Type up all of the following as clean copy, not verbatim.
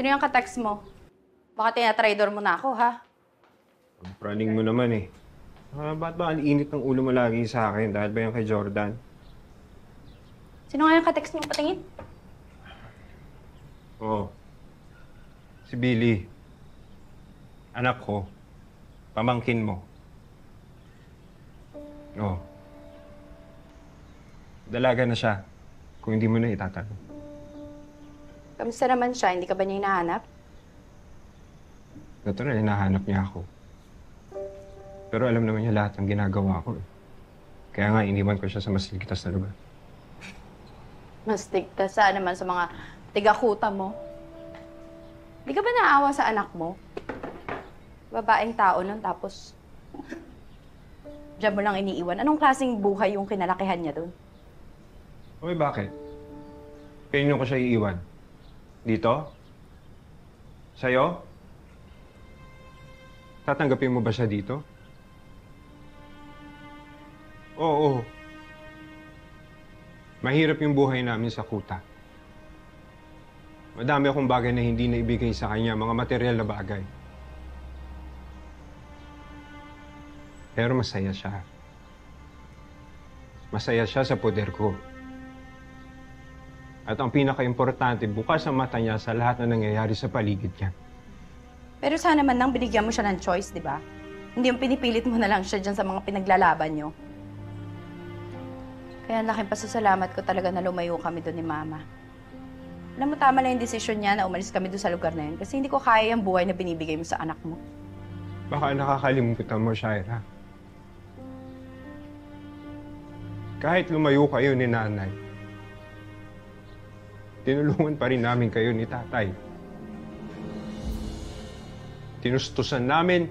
Sino yung ka-text mo? Baka tinatraidor mo na ako, ha? Ang praning mo naman eh. Ba't ba ang init ng ulo mo lagi sa akin? Dahil ba yan kay Jordan? Sino nga yung ka-text mo? Patingin. Oo. Si Billy. Anak ko. Pamangkin mo. Oo. Dalaga na siya. Kung hindi mo na itatanong. Kamusta naman siya? Hindi ka ba niya hinahanap? Natural, hinahanap niya ako. Pero alam naman niya lahat ng ginagawa ko. Kaya nga, iniwan ko siya sa mas ligtas na lugar. Mas tigtas saan naman sa mga tigakuta mo? Di ka ba naawa sa anak mo? Babaeng tao nun, tapos diyan mo lang iniiwan. Anong klaseng buhay yung kinalakihan niya dun? Uy, bakit? Kanino ko siya iiwan? Dito? Sa'yo? Tatanggapin mo ba siya dito? Oo. Mahirap yung buhay namin sa kuta. Madami akong bagay na hindi naibigay sa kanya, mga material na bagay. Pero masaya siya. Masaya siya sa poder ko. At ang pinaka-importante, bukas ang mata niya sa lahat na nangyayari sa paligid niya. Pero sana man nang binigyan mo siya ng choice, di ba? Hindi yung pinipilit mo na lang siya dyan sa mga pinaglalaban niyo. Kaya laking pasasalamat ko talaga na lumayo kami doon ni Mama. Alam mo, tama lang yung desisyon niya na umalis kami doon sa lugar na yun kasi hindi ko kaya yung buhay na binibigay mo sa anak mo. Baka nakakalimutan mo, Shaira. Kahit lumayo kayo ni Nanay, tinulungan pa rin namin kayo ni Tatay. Tinustusan namin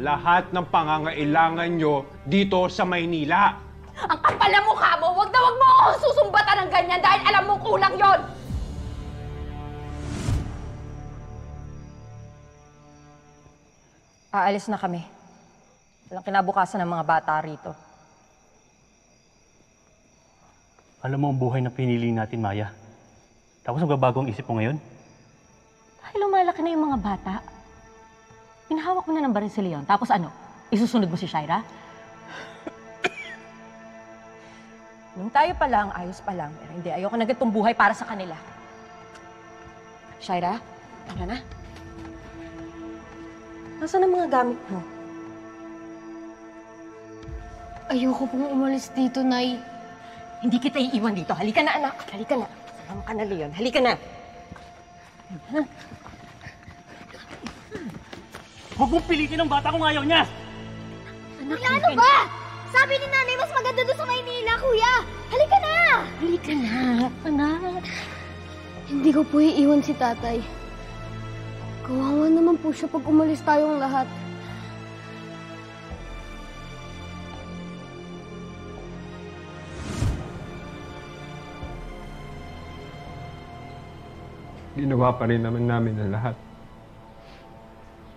lahat ng pangangailangan nyo dito sa Maynila. Ang kapal na mukha mo! Wag na wag mo ako susumbatan ng ganyan dahil alam mo kulang yon. Aalis na kami. Walang kinabukasan ng mga bata rito. Alam mo ang buhay na pinili natin, Maya. Tapos nagbabago ang isip mo ngayon? Dahil lumalaki na yung mga bata. Pinahawak mo na ng baril si Leon. Tapos ano? Isusunod mo si Shaira? Nung tayo pa lang, ayos pa lang. Pero hindi, ayoko na ganitong buhay para sa kanila. Shaira, tara na. Nasaan ang mga gamit mo? Ayoko pong umalis dito, Nay. Hindi kita iiwan dito. Halika na, anak. Halika na. Sama ka na, Leon. Halika na. Huwag mong pilitin ang bata kung ayaw niya! Kuya, ano ba? Sabi ni Nanay, mas maganda doon sa Maynila, Kuya. Halika na! Halika na, anak. Hindi ko po iiwan si Tatay. Kawawa naman po siya pag umalis tayong lahat. Ginawa pa rin naman namin ang lahat.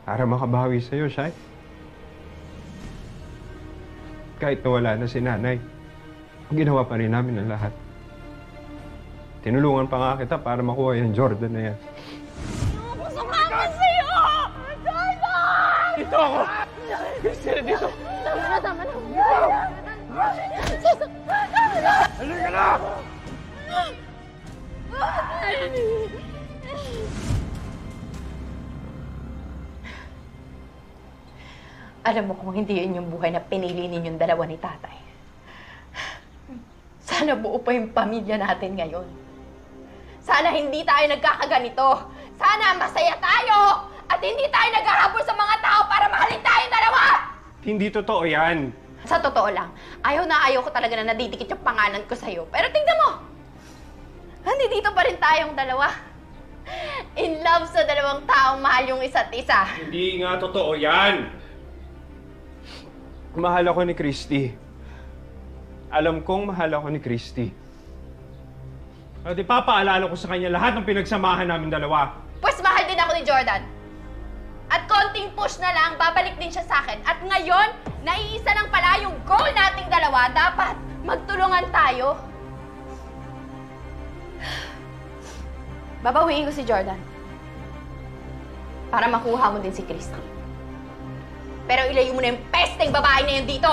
Para makabawi sa'yo, Shai. Kahit nawala na si Nanay, ginawa pa rin namin ang lahat. Tinulungan pa nga kita para makuha yung Jordan na yan. Sumama sa'yo! Jordan! Dito ako! Sila dito! Tama na. Halika na! Alam mo kung hindi yun yung buhay na pinili ninyong dalawa ni Tatay. Sana buo pa yung pamilya natin ngayon. Sana hindi tayo nagkakaganito. Sana masaya tayo! At hindi tayo naghahabol sa mga tao para mahalin tayong dalawa! Hindi totoo yan. Sa totoo lang, ayaw na ayaw ko talaga na nadidikit yung pangalan ko sa'yo. Pero tingnan mo! Nandito pa rin tayong dalawa. In love sa dalawang taong mahal yung isa't isa. Hindi nga totoo yan. Mahal ako ni Christy. Alam kong mahal ako ni Christy. At ipapaalala ko sa kanya lahat ng pinagsamahan namin dalawa. Pues mahal din ako ni Jordan. At konting push na lang, babalik din siya sa akin. At ngayon, naiisa lang pala yung goal nating dalawa. Dapat magtulungan tayo. Babawiin ko si Jordan. para makuha mo din si Christy. Pero ilayo mo na yung pesteng babae na yun dito!